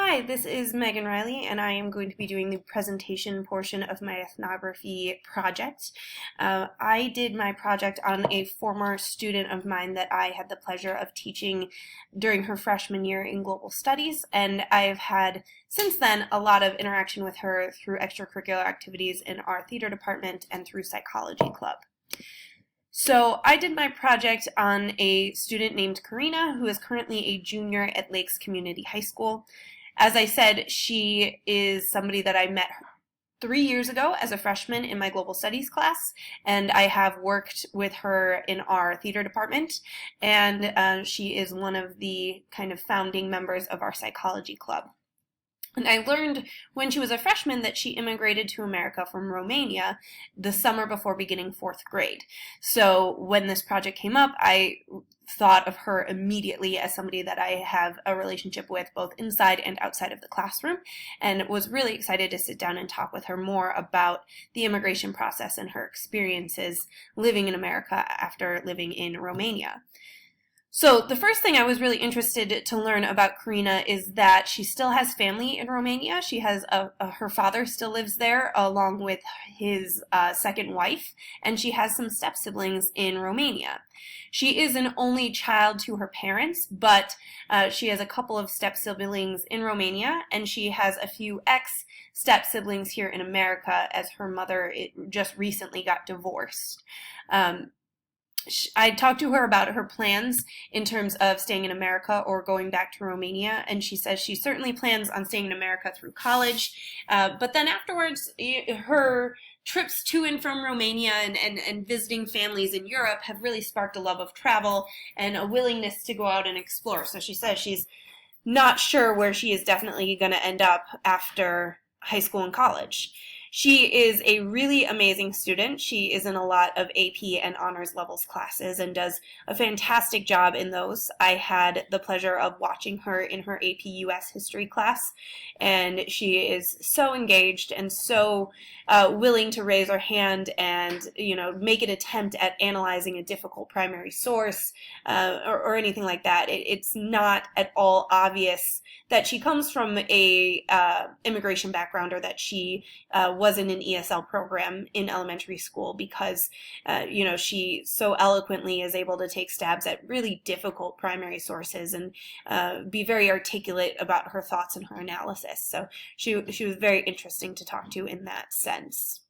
Hi, this is Megan Riley, and I am going to be doing the presentation portion of my ethnography project. I did my project on a former student of mine that I had the pleasure of teaching during her freshman year in global studies, and I've had since then a lot of interaction with her through extracurricular activities in our theater department and through psychology club. So I did my project on a student named Karina, who is currently a junior at Lakes Community High School. As I said, she is somebody that I met 3 years ago as a freshman in my global studies class, and I have worked with her in our theater department, and she is one of the kind of founding members of our psychology club. And I learned when she was a freshman that she immigrated to America from Romania the summer before beginning fourth grade. So when this project came up, I thought of her immediately as somebody that I have a relationship with both inside and outside of the classroom, and was really excited to sit down and talk with her more about the immigration process and her experiences living in America after living in Romania. So the first thing I was really interested to learn about Karina is that she still has family in Romania. She has her father still lives there along with his second wife, and she has some step-siblings in Romania. She is an only child to her parents, but she has a couple of step-siblings in Romania, and she has a few ex-step-siblings here in America as her mother just recently got divorced. I talked to her about her plans in terms of staying in America or going back to Romania, and she says she certainly plans on staying in America through college, but then afterwards her trips to and from Romania and visiting families in Europe have really sparked a love of travel and a willingness to go out and explore. So she says she's not sure where she is definitely going to end up after high school and college. She is a really amazing student. She is in a lot of AP and honors levels classes and does a fantastic job in those. I had the pleasure of watching her in her AP US history class, and she is so engaged and so willing to raise her hand and make an attempt at analyzing a difficult primary source or anything like that. It's not at all obvious that she comes from a immigration background or that she was in an ESL program in elementary school, because she so eloquently is able to take stabs at really difficult primary sources and be very articulate about her thoughts and her analysis. So she was very interesting to talk to in that sense.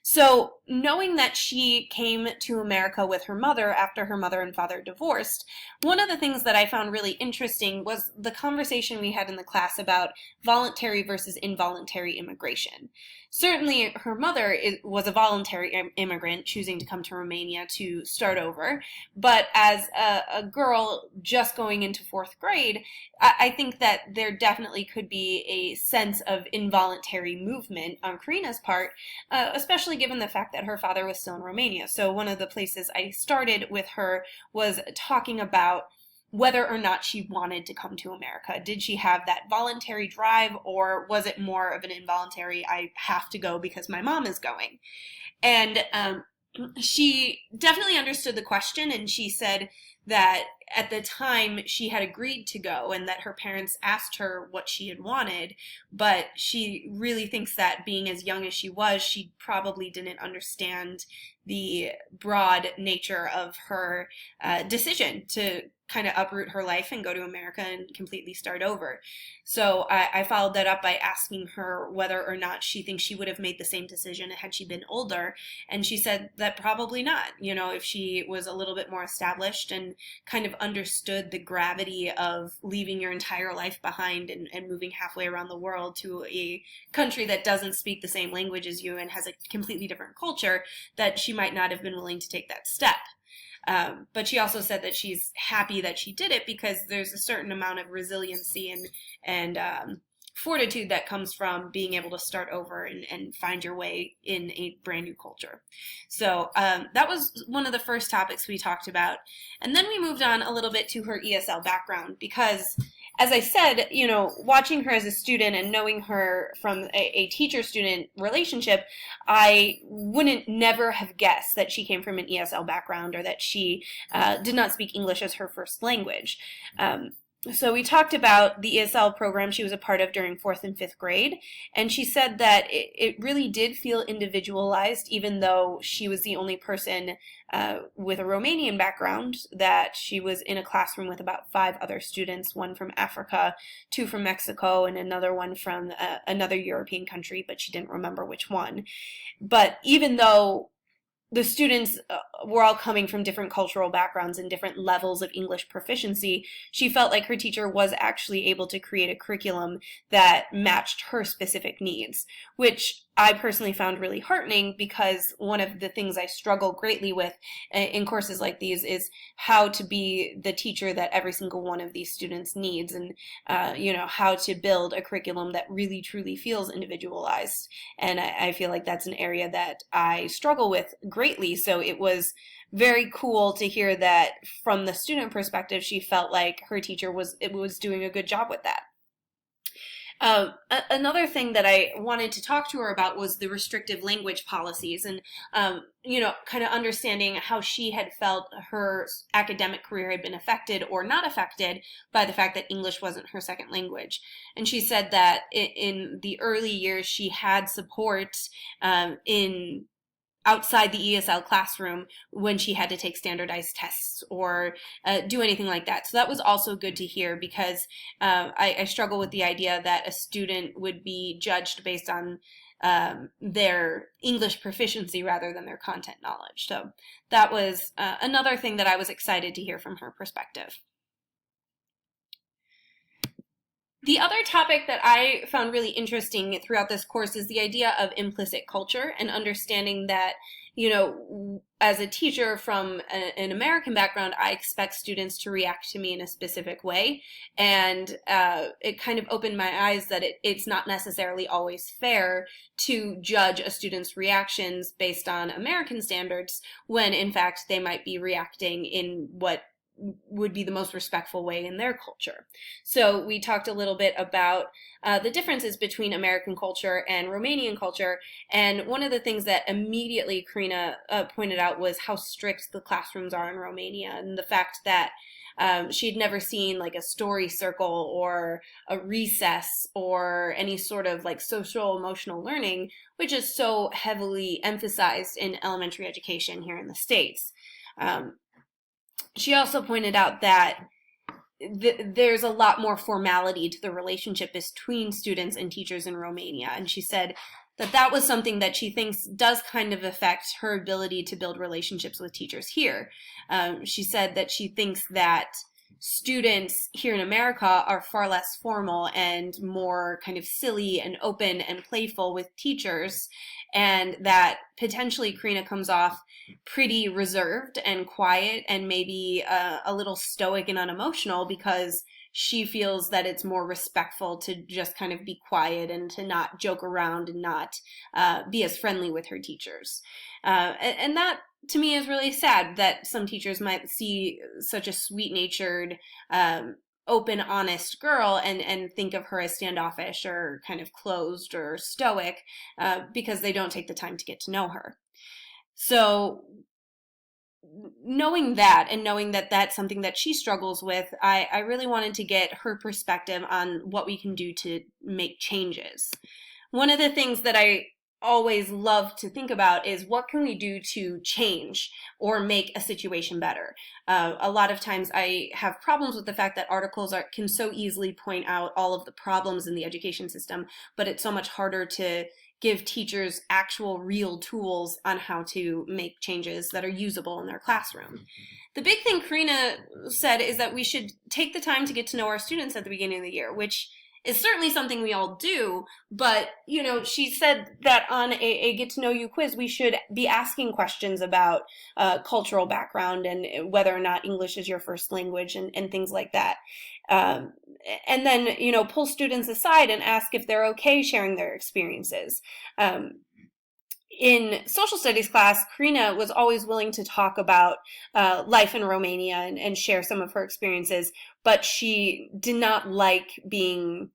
So knowing that she came to America with her mother after her mother and father divorced, one of the things that I found really interesting was the conversation we had in the class about voluntary versus involuntary immigration. Certainly her mother was a voluntary immigrant choosing to come to Romania to start over, but as a girl just going into fourth grade, I think that there definitely could be a sense of involuntary movement on Karina's part, especially given the fact that her father was still in Romania. So one of the places I started with her was talking about whether or not she wanted to come to America. Did she have that voluntary drive, or was it more of an involuntary, I have to go because my mom is going? And she definitely understood the question, and she said that at the time she had agreed to go and that her parents asked her what she had wanted, but she really thinks that being as young as she was, she probably didn't understand the broad nature of her decision to kind of uproot her life and go to America and completely start over. So I followed that up by asking her whether or not she thinks she would have made the same decision had she been older, and she said that probably not. If she was a little bit more established and kind of understood the gravity of leaving your entire life behind and moving halfway around the world to a country that doesn't speak the same language as you and has a completely different culture, that she might not have been willing to take that step. But she also said that she's happy that she did it because there's a certain amount of resiliency and fortitude that comes from being able to start over and find your way in a brand new culture. So that was one of the first topics we talked about. And then we moved on a little bit to her ESL background because, as I said, watching her as a student and knowing her from a teacher-student relationship, I wouldn't never have guessed that she came from an ESL background or that she did not speak English as her first language. So we talked about the ESL program she was a part of during 4th and 5th grade, and she said that it really did feel individualized, even though she was the only person with a Romanian background, that she was in a classroom with about 5 other students, one from Africa, 2 from Mexico, and another one from another European country, but she didn't remember which one. But even though the students were all coming from different cultural backgrounds and different levels of English proficiency, she felt like her teacher was actually able to create a curriculum that matched her specific needs, which I personally found really heartening, because one of the things I struggle greatly with in courses like these is how to be the teacher that every single one of these students needs, and how to build a curriculum that really truly feels individualized. And I feel like that's an area that I struggle with greatly. So it was very cool to hear that from the student perspective, she felt like her teacher was doing a good job with that. Another thing that I wanted to talk to her about was the restrictive language policies, and kind of understanding how she had felt her academic career had been affected or not affected by the fact that English wasn't her second language. And she said that in the early years she had support in outside the ESL classroom when she had to take standardized tests or do anything like that. So that was also good to hear, because I struggle with the idea that a student would be judged based on their English proficiency rather than their content knowledge. So that was another thing that I was excited to hear from her perspective. The other topic that I found really interesting throughout this course is the idea of implicit culture, and understanding that, as a teacher from an American background, I expect students to react to me in a specific way. And it kind of opened my eyes that it's not necessarily always fair to judge a student's reactions based on American standards, when in fact they might be reacting in what would be the most respectful way in their culture. So we talked a little bit about the differences between American culture and Romanian culture, and one of the things that immediately Karina pointed out was how strict the classrooms are in Romania, and the fact that she'd never seen like a story circle or a recess or any sort of like social emotional learning, which is so heavily emphasized in elementary education here in the States. She also pointed out that there's a lot more formality to the relationship between students and teachers in Romania. And she said that that was something that she thinks does kind of affect her ability to build relationships with teachers here. She said that she thinks that students here in America are far less formal and more kind of silly and open and playful with teachers, and that potentially Karina comes off pretty reserved and quiet and maybe a little stoic and unemotional, because she feels that it's more respectful to just kind of be quiet and to not joke around and not be as friendly with her teachers. And that, to me, is really sad, that some teachers might see such a sweet-natured, open, honest girl and think of her as standoffish or kind of closed or stoic because they don't take the time to get to know her. So knowing that, and knowing that that's something that she struggles with, I really wanted to get her perspective on what we can do to make changes. One of the things that I always love to think about is, what can we do to change or make a situation better? A lot of times I have problems with the fact that articles can so easily point out all of the problems in the education system, but it's so much harder to give teachers actual real tools on how to make changes that are usable in their classroom. The big thing Karina said is that we should take the time to get to know our students at the beginning of the year, which is certainly something we all do, but, she said that on a get-to-know-you quiz, we should be asking questions about cultural background and whether or not English is your first language and things like that. And then, pull students aside and ask if they're okay sharing their experiences. In social studies class, Karina was always willing to talk about life in Romania and share some of her experiences, but she did not like being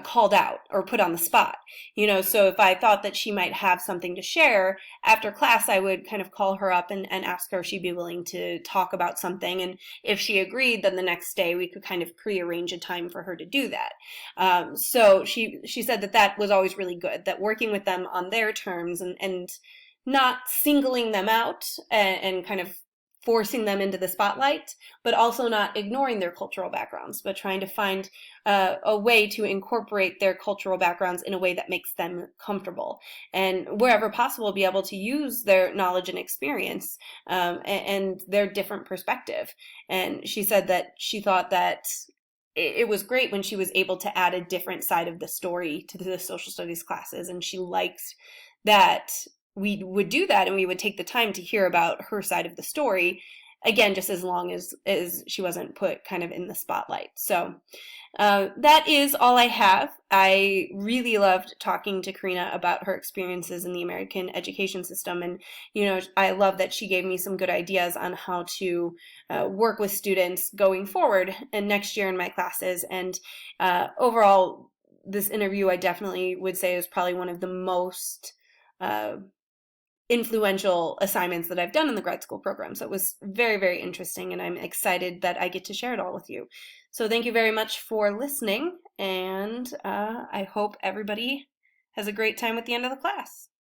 called out or put on the spot. So if I thought that she might have something to share after class, I would kind of call her up and ask her if she'd be willing to talk about something. And if she agreed, then the next day we could kind of pre-arrange a time for her to do that. So she said that was always really good, that working with them on their terms and not singling them out and kind of forcing them into the spotlight, but also not ignoring their cultural backgrounds, but trying to find a way to incorporate their cultural backgrounds in a way that makes them comfortable, and wherever possible be able to use their knowledge and experience and their different perspective. And she said that she thought that it was great when she was able to add a different side of the story to the social studies classes, and she liked that we would do that and we would take the time to hear about her side of the story, again, just as long as she wasn't put kind of in the spotlight. So that is all I have. I really loved talking to Karina about her experiences in the American education system, and I love that she gave me some good ideas on how to work with students going forward and next year in my classes. And overall, this interview I definitely would say is probably one of the most influential assignments that I've done in the grad school program. So it was very, very interesting, and I'm excited that I get to share it all with you. So thank you very much for listening, and I hope everybody has a great time at the end of the class.